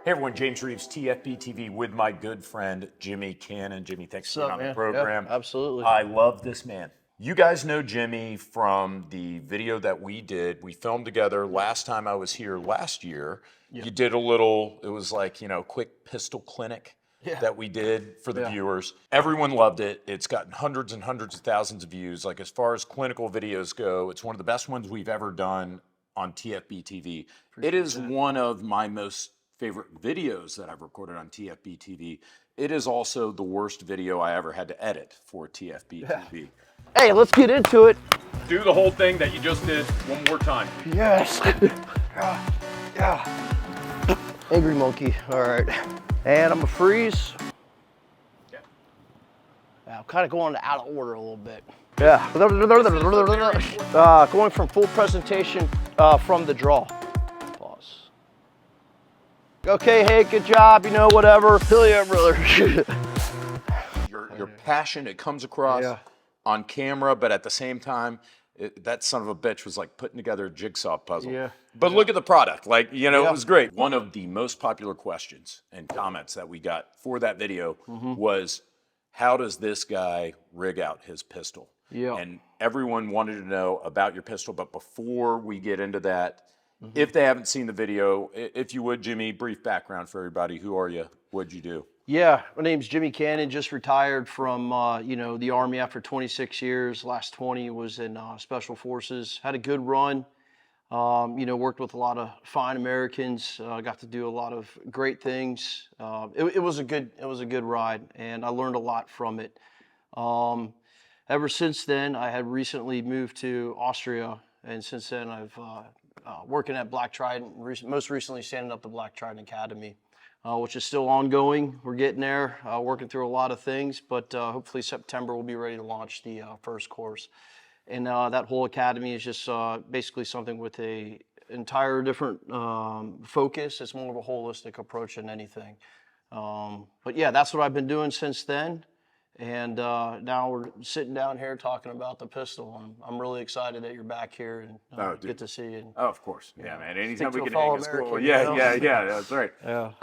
Hey everyone, James Reeves, TFBTV, with my good friend Jimmy Cannon. Jimmy, thanks for being on the program. Yeah, absolutely. I love this man. You guys know Jimmy from the video that we did. We filmed together last time I was here last year. Yeah. You did a little, it was like, quick pistol clinic that we did for the viewers. Everyone loved it. It's gotten hundreds and hundreds of thousands of views. Like, as far as clinical videos go, it's one of the best ones we've ever done on TFBTV. It is one of my most favorite videos that I've recorded on TFBTV. It is also the worst video I ever had to edit for TFBTV. Hey, let's get into it. Do the whole thing that you just did one more time. Yes. Angry monkey. All right. And I'm gonna freeze. Yeah, I'm kind of going out of order a little bit. Yeah. Going from full presentation from the draw. Pause. Okay, hey, good job, whatever. Hell yeah, brother. Your passion, it comes across on camera, but at the same time, that son of a bitch was like putting together a jigsaw puzzle. Yeah. But look at the product. Like, it was great. One of the most popular questions and comments that we got for that video was, how does this guy rig out his pistol? Yeah. And everyone wanted to know about your pistol. But before we get into that, if they haven't seen the video, if you would, Jimmy, brief background for everybody. Who are you? What'd you do? Yeah, my name's Jimmy Cannon. Just retired from the Army after 26 years. Last 20 was in Special Forces. Had a good run. Worked with a lot of fine Americans. Got to do a lot of great things. It was a good ride, and I learned a lot from it. Ever since then, I had recently moved to Austria, and since then I've working at Black Trident. Most recently, standing up the Black Trident Academy. Which is still ongoing. We're getting there, working through a lot of things, but hopefully September we'll be ready to launch the first course. And that whole academy is just basically something with a entire different focus. It's more of a holistic approach than anything. But yeah, that's what I've been doing since then. And now we're sitting down here talking about the pistol. I'm really excited that you're back here and get to see you. Oh, of course. Yeah, man. Anytime we can fellow hang is cool. American, Yeah, that's right. Yeah.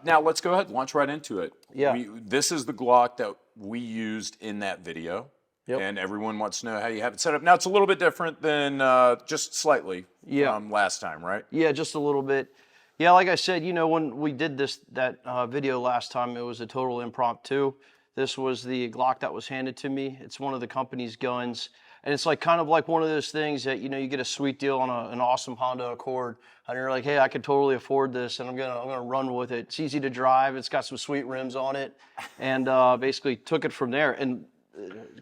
Now let's go ahead and launch right into it. Yeah. This is the Glock that we used in that video. Yep. And everyone wants to know how you have it set up. Now, it's a little bit different than just slightly from last time, right? Yeah, just a little bit. Yeah, like I said, when we did that video last time, it was a total impromptu. This was the Glock that was handed to me. It's one of the company's guns. And it's kind of like one of those things that, you get a sweet deal on an awesome Honda Accord. And you're like, hey, I could totally afford this, and I'm gonna run with it. It's easy to drive. It's got some sweet rims on it. And basically took it from there. And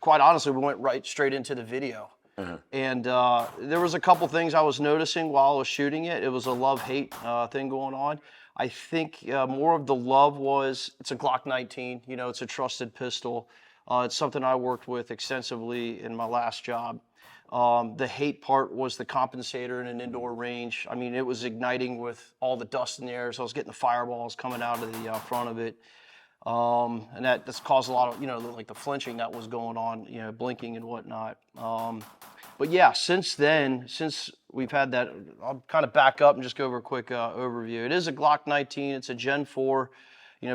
quite honestly, we went right straight into the video. And there was a couple things I was noticing while I was shooting it. It was a love-hate thing going on. I think more of the love was, it's a Glock 19, it's a trusted pistol. It's something I worked with extensively in my last job. The hate part was the compensator in an indoor range. I mean, it was igniting with all the dust in the air, so I was getting the fireballs coming out of the front of it. And that's caused a lot of, like the flinching that was going on, blinking and whatnot. But yeah, since then, since we've had that, I'll kind of back up and just go over a quick overview. It is a Glock 19. It's a Gen 4.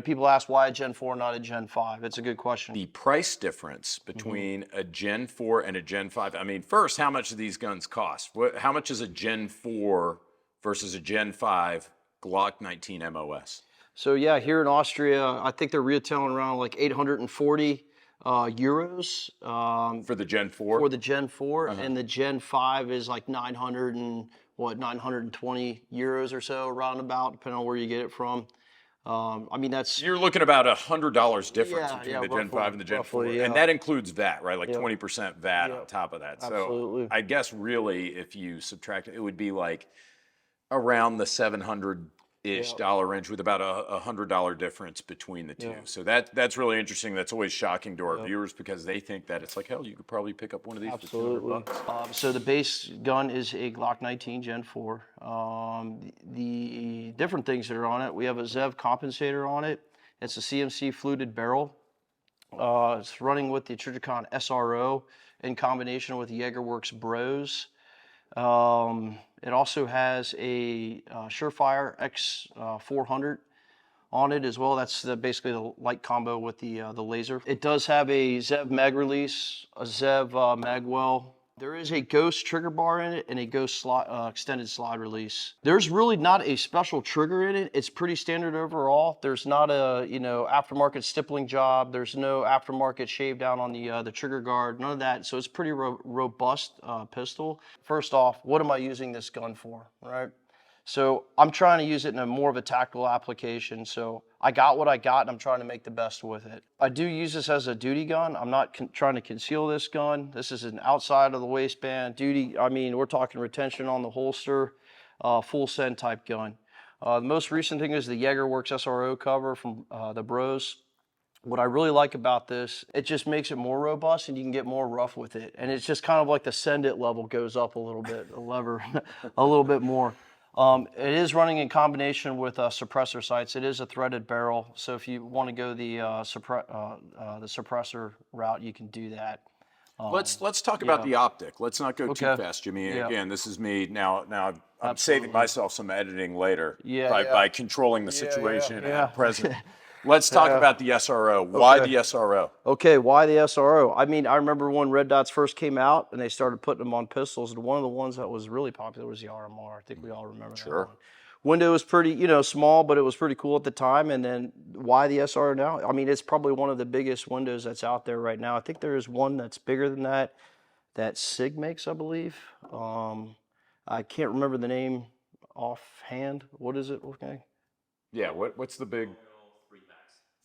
People ask why a Gen 4, not a Gen 5. It's a good question. The price difference between a Gen 4 and a Gen 5. I mean, first, how much do these guns cost? How much is a Gen 4 versus a Gen 5 Glock 19 MOS? So yeah, here in Austria, I think they're retailing around like 840 euros. For the Gen 4? For the Gen 4, and the Gen 5 is like 920 euros or so, roundabout, depending on where you get it from. I mean, that's... You're looking about $100 difference between the roughly, Gen 5 and the Gen 4. yeah. And that includes VAT, right? Like 20% VAT on top of that. Absolutely. So I guess really, if you subtract it, it would be like around the $700-ish dollar range, with about a $100 difference between the two. So that's really interesting. That's always shocking to our viewers, because they think that it's like, hell, you could probably pick up one of these for $200. So the base gun is a Glock 19 Gen 4. The different things that are on it, we have a ZEV compensator on it. It's a CMC fluted barrel. It's running with the Trijicon SRO in combination with the Jaegerworks Bros. It also has a Surefire X400 on it as well. That's basically the light combo with the laser. It does have a ZEV mag release, a ZEV magwell. There is a ghost trigger bar in it and a ghost extended slide release. There's really not a special trigger in it. It's pretty standard overall. There's not a aftermarket stippling job. There's no aftermarket shave down on the trigger guard. None of that. So it's pretty robust pistol. First off, what am I using this gun for, right? So I'm trying to use it in a more of a tactical application. So I got what I got and I'm trying to make the best with it. I do use this as a duty gun. I'm not trying to conceal this gun. This is an outside of the waistband duty. I mean, we're talking retention on the holster, full send type gun. The most recent thing is the Jaegerworks SRO cover from the Bros. What I really like about this, it just makes it more robust and you can get more rough with it. And it's just kind of like the send it level goes up a little bit, the lever a little bit more. It is running in combination with suppressor sights. It is a threaded barrel, so if you want to go the suppressor route, you can do that. Let's talk about the optic. Let's not go too fast, Jimmy. Yeah. Again, this is me now. I'm saving myself some editing later by controlling the situation at present. Let's talk about the SRO. Why the SRO? Okay, why the SRO? I mean, I remember when red dots first came out and they started putting them on pistols, and one of the ones that was really popular was the RMR. I think we all remember that one. Window was pretty, small, but it was pretty cool at the time. And then why the SRO now? I mean, it's probably one of the biggest windows that's out there right now. I think there is one that's bigger than that SIG makes, I believe. I can't remember the name offhand. What is it? Okay. Yeah, what's the big...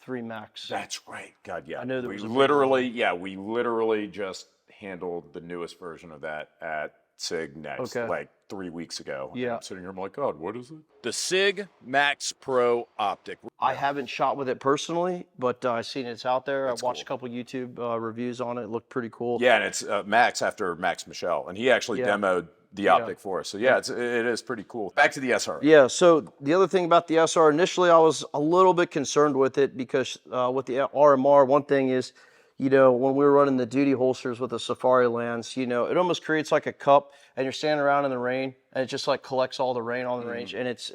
3 Max. That's right. God, yeah. I know we literally just handled the newest version of that at SIG Next like 3 weeks ago. Yeah. I'm sitting here, I'm like, God, what is it? The SIG Max Pro Optic. I haven't shot with it personally, but I've seen it's out there. I watched a couple YouTube reviews on it. It looked pretty cool. Yeah, and it's Max after Max Michel, and he actually demoed the optic for us. So yeah, it is pretty cool. Back to the SR. Yeah, so the other thing about the SR, initially I was a little bit concerned with it because with the RMR, one thing is, when we were running the duty holsters with the Safari Lands, it almost creates like a cup and you're standing around in the rain and it just like collects all the rain on the range, and it's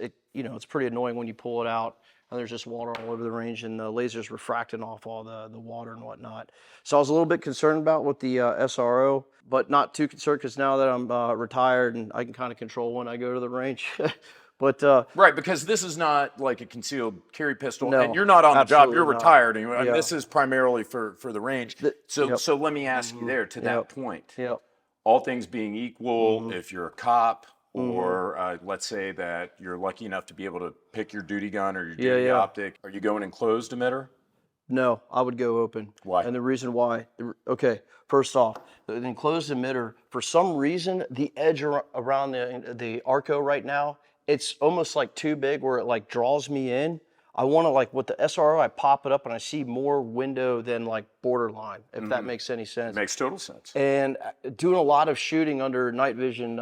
pretty annoying when you pull it out and there's just water all over the range and the laser's refracting off all the water and whatnot. So I was a little bit concerned about with the SRO, but not too concerned because now that I'm retired and I can kind of control when I go to the range. But right, because this is not like a concealed carry pistol, no, and you're not on the job. You're not. retired. I mean, this is primarily for the range. So let me ask you there to that point. All things being equal, if you're a cop, or let's say that you're lucky enough to be able to pick your duty gun or your duty optic, are you going enclosed emitter? No, I would go open. Why? And the reason why, first off, the enclosed emitter, for some reason, the edge around the Arco right now, it's almost like too big where it like draws me in. I want to, like with the SRO, I pop it up and I see more window than like borderline, if that makes any sense. It makes total sense. And doing a lot of shooting under night vision,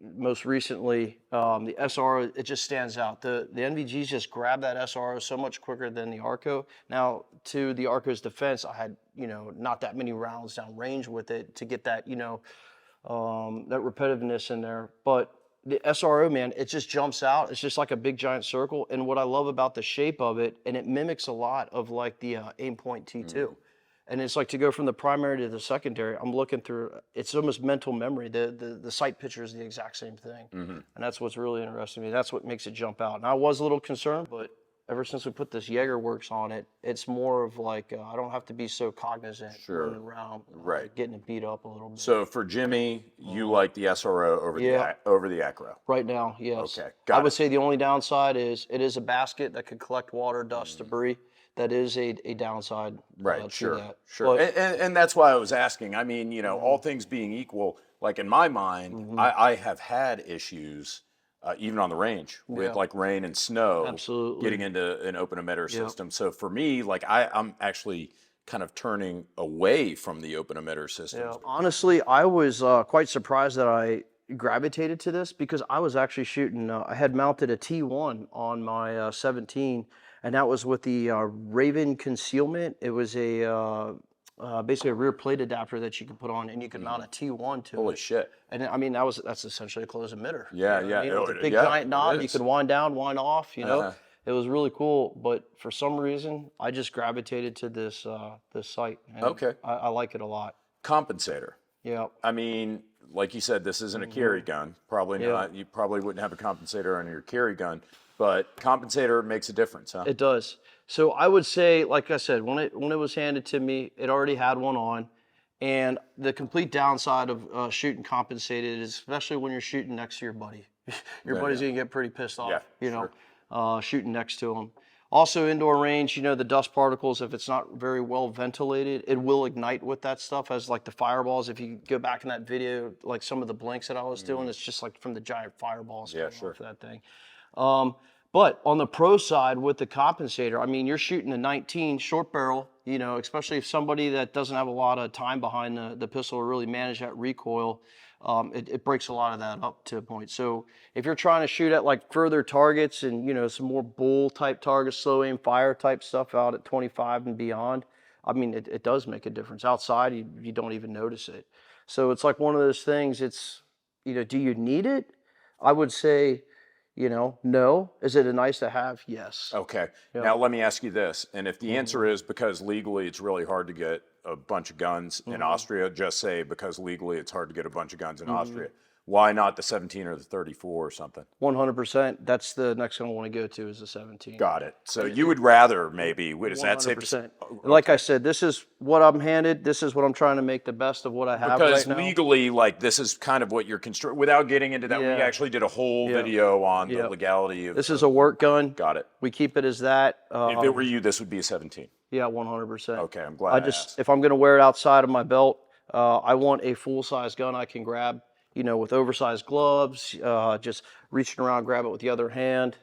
most recently, the SRO, it just stands out. The NVGs just grab that SRO so much quicker than the Arco. Now, to the Arco's defense, I had, not that many rounds down range with it to get that, that repetitiveness in there. But the SRO, man, it just jumps out. It's just like a big giant circle. And what I love about the shape of it, and it mimics a lot of like the Aimpoint T2. And it's like to go from the primary to the secondary, I'm looking through, it's almost mental memory. The sight picture is the exact same thing. And that's what's really interesting to me. That's what makes it jump out. And I was a little concerned, but ever since we put this Jaegerworks on it, it's more of like, I don't have to be so cognizant running around, getting it beat up a little bit. So for Jimmy, you like the SRO over the Acro? Right now, yes. Okay, I would say the only downside is it is a basket that could collect water, dust, debris. That is a downside to that. Sure. And that's why I was asking. I mean, all things being equal, like in my mind, I have had issues even on the range with like rain and snow, getting into an open emitter system. So for me, like I'm actually kind of turning away from the open emitter system. Honestly, I was quite surprised that I gravitated to this because I was actually shooting, I had mounted a T1 on my 17, and that was with the Raven concealment. It was a basically a rear plate adapter that you could put on, and you could mount a T1 to it. Holy shit. And I mean, that's essentially a closed emitter. Yeah, With a big giant knob, you could wind down, wind off, It was really cool, but for some reason, I just gravitated to this site. And Okay. I like it a lot. Compensator. Yeah. I mean, like you said, this isn't a carry gun. Probably not. You probably wouldn't have a compensator on your carry gun, but compensator makes a difference, huh? It does. So I would say, like I said, when it was handed to me, it already had one on. And the complete downside of shooting compensated is, especially when you're shooting next to your buddy, your buddy's gonna get pretty pissed off, shooting next to him. Also, indoor range, the dust particles, if it's not very well ventilated, it will ignite with that stuff as like the fireballs. If you go back in that video, like some of the blinks that I was doing, it's just like from the giant fireballs coming off that thing. But on the pro side with the compensator, I mean, you're shooting a 19 short barrel, especially if somebody that doesn't have a lot of time behind the pistol to really manage that recoil, it breaks a lot of that up to a point. So if you're trying to shoot at like further targets and, some more bull type targets, slow aim fire type stuff out at 25 and beyond, I mean, it does make a difference. Outside, you don't even notice it. So it's like one of those things, it's, do you need it? I would say, no. Is it a nice to have? Yes. Okay. Now let me ask you this. And if the answer is because legally it's really hard to get a bunch of guns in Austria, just say because legally it's hard to get a bunch of guns in Austria. Why not the 17 or the 34 or something? 100%. That's the next one I want to go to is the 17. Got it. So you would rather maybe, does that say? 100%. Like I said, this is what I'm handed. This is what I'm trying to make the best of what I have because right now. legally, like this is kind of what you're constructing. Without getting into that, we actually did a whole video on the legality of. This is a work gun. Got it. We keep it as that. If it were you, this would be a 17. Yeah, 100%. Okay, I'm glad I asked. If I'm going to wear it outside of my belt, I want a full-size gun I can grab, with oversized gloves, just reaching around, grab it with the other hand,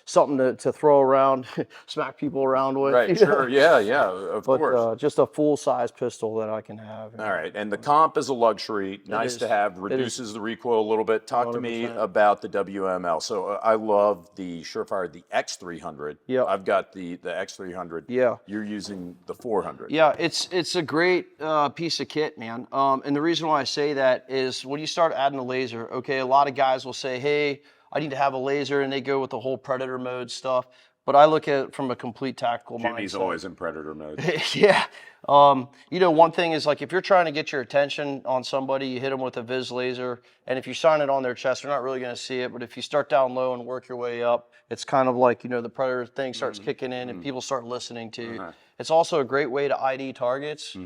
something to throw around, smack people around with. Right, sure, yeah, of course. Just a full-size pistol that I can have. All right, and the comp is a luxury, nice to have, reduces the recoil a little bit. Talk to me about the WML. So I love the Surefire, the X300. Yeah. I've got the X300. Yeah. You're using the 400. Yeah, it's a great piece of kit, man. And the reason why I say that is when you start adding a laser, okay, a lot of guys will say, hey, I need to have a laser, and they go with the whole predator mode stuff. But I look at it from a complete tactical mindset. Jimmy's always in predator mode. Yeah. One thing is like if you're trying to get your attention on somebody, you hit them with a Viz laser, and if you shine it on their chest, they're not really going to see it. But if you start down low and work your way up, it's kind of like the predator thing starts kicking in, and people start listening to you. It's also a great way to ID targets.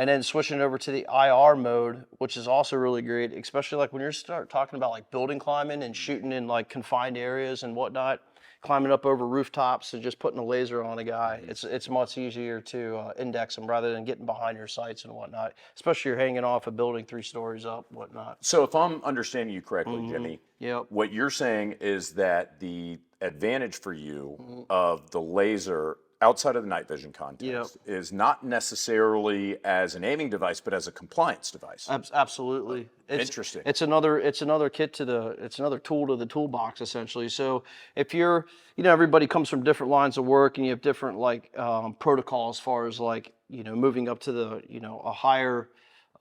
And then switching over to the IR mode, which is also really great, especially like when you start talking about like building climbing and shooting in like confined areas and whatnot, climbing up over rooftops and just putting a laser on a guy. It's much easier to index them rather than getting behind your sights and whatnot, especially you're hanging off a building 3 stories up, whatnot. So if I'm understanding you correctly, Jimmy, Yep. what you're saying is that the advantage for you of the laser outside of the night vision context is not necessarily as an aiming device, but as a compliance device. Absolutely. Interesting. It's another kit it's another tool to the toolbox essentially. So if you're, everybody comes from different lines of work and you have different like protocol as far as like, moving up to the, a higher,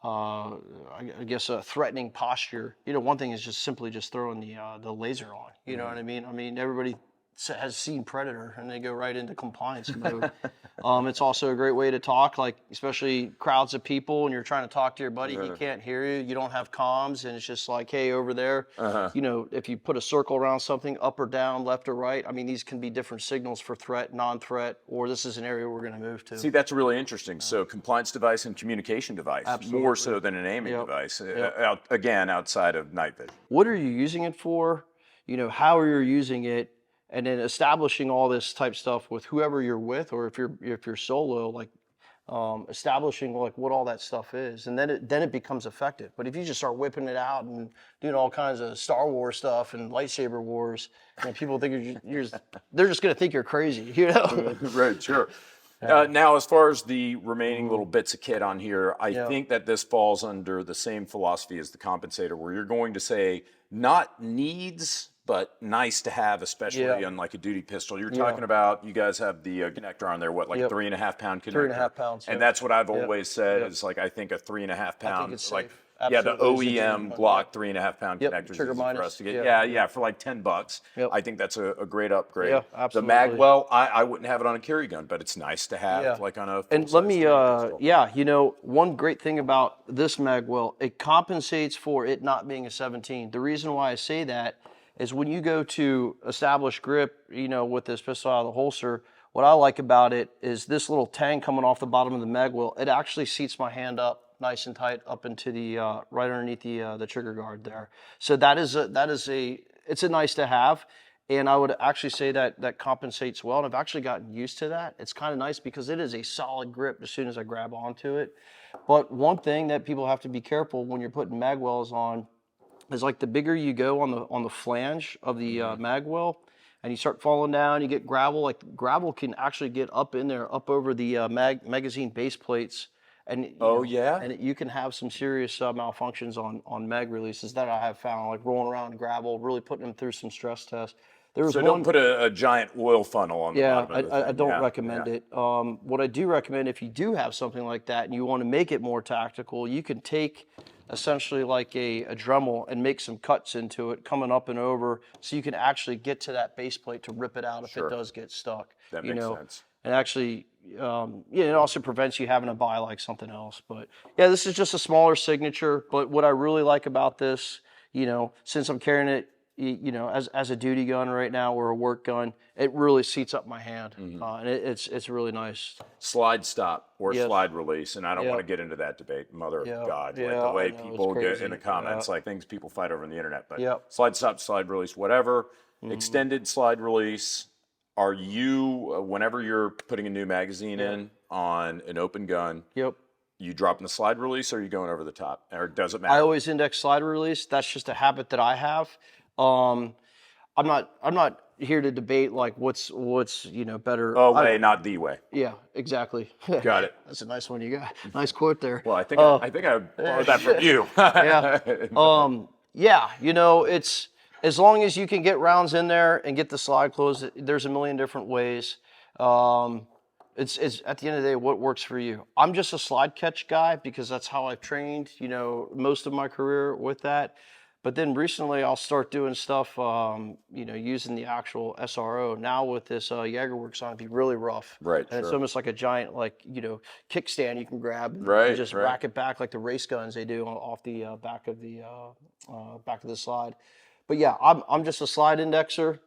I guess a threatening posture. One thing is just simply just throwing the laser on. You know what I mean? I mean, everybody has seen Predator and they go right into compliance mode. It's also a great way to talk, like especially crowds of people and you're trying to talk to your buddy, he can't hear you, you don't have comms, and it's just like, hey, over there, if you put a circle around something, up or down, left or right, I mean, these can be different signals for threat, non-threat, or this is an area we're gonna move to. See, that's really interesting. So compliance device and communication device, more so than an aiming device, again, outside of night vision. What are you using it for? How are you using it? And then establishing all this type stuff with whoever you're with, or if you're solo, like establishing like what all that stuff is, and then it becomes effective. But if you just start whipping it out and doing all kinds of Star Wars stuff and lightsaber wars, people think they're just gonna think you're crazy, Right, sure. Now, as far as the remaining little bits of kit on here, I think that this falls under the same philosophy as the compensator, where you're going to say not needs, but nice to have, especially on like a duty pistol. You're talking about, you guys have the connector on there, what, like a 3.5 pound connector? 3.5 pounds. And that's what I've always said is like, I think a 3.5 pound, like Yeah, the Absolutely. OEM Glock 3.5-pound Yep, connectors trigger easy for minus, us to get. yeah. Yeah, for like $10. Yep. I think that's a great upgrade. Yeah, The absolutely. magwell, I wouldn't have it on a carry gun, but it's nice to have like on a And full-size let me, carry pistol. yeah, you know, one great thing about this magwell, it compensates for it not being a 17. The reason why I say that is when you go to establish grip, you know, with this pistol out of the holster, what I like about it is this little tang coming off the bottom of the magwell. It actually seats my hand up nice and tight up into the right underneath the trigger guard there. So it's a nice to have. And I would actually say that that compensates well. And I've actually gotten used to that. It's kind of nice because it is a solid grip as soon as I grab onto it. But one thing that people have to be careful when you're putting magwells on is like the bigger you go on the flange of the magwell, and you start falling down, you get gravel. Like gravel can actually get up in there, up over the magazine base plates. And you can have some serious malfunctions on mag releases that I have found, like rolling around in gravel, really putting them through some stress tests. So don't put a giant oil funnel on the bottom of the thing. I don't recommend it. What I do recommend, if you do have something like that and you want to make it more tactical, you can take essentially like a Dremel and make some cuts into it, coming up and over, so you can actually get to that base plate to rip it out if it does get stuck. That makes sense. And actually, it also prevents you having to buy like something else. But yeah, this is just a smaller signature. But what I really like about this, since I'm carrying it, as a duty gun right now or a work gun, it really seats up my hand, and it's really nice. Slide stop or slide release, and I don't want to get into that debate. Mother of God, like the way people get in the comments, like things people fight over on the internet. But slide stop, slide release, whatever. Extended slide release. Are you, whenever you're putting a new magazine in on an open gun? You dropping the slide release, or are you going over the top, or does it matter? I always index slide release. That's just a habit that I have. I'm not here to debate like what's better. Oh, way, not the way. Yeah, exactly. Got it. That's a nice one you got. Nice quote there. Well, I think I borrowed that from you. It's as long as you can get rounds in there and get the slide closed. There's a million different ways. It's at the end of the day what works for you. I'm just a slide catch guy because that's how I've trained, most of my career with that. But then recently I'll start doing stuff, using the actual SRO. Now with this Jagerworks on, it'd be really rough. Right. And it's almost like a giant, kickstand you can grab and just rack it back like the race guns they do off the back of the slide. But yeah, I'm just a slide indexer,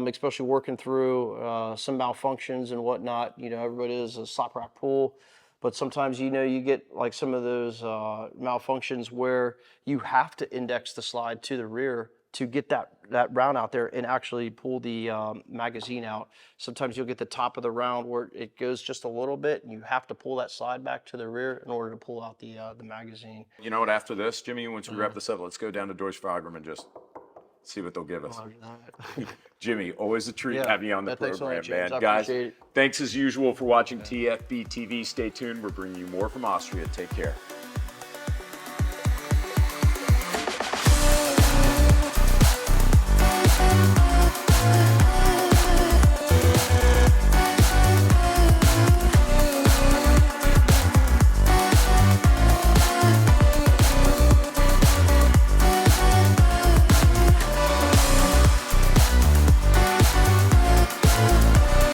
especially working through some malfunctions and whatnot. Everybody is a slap rack pull. But sometimes, you get like some of those malfunctions where you have to index the slide to the rear to get that round out there and actually pull the magazine out. Sometimes you'll get the top of the round where it goes just a little bit and you have to pull that slide back to the rear in order to pull out the magazine. You know what, after this, Jimmy, once we wrap this up, let's go down to Deutsche Fagram and just see what they'll give us. Jimmy, always a treat having you on the program, man. Guys, thanks as usual for watching TFB TV. Stay tuned. We're bringing you more from Austria. Take care.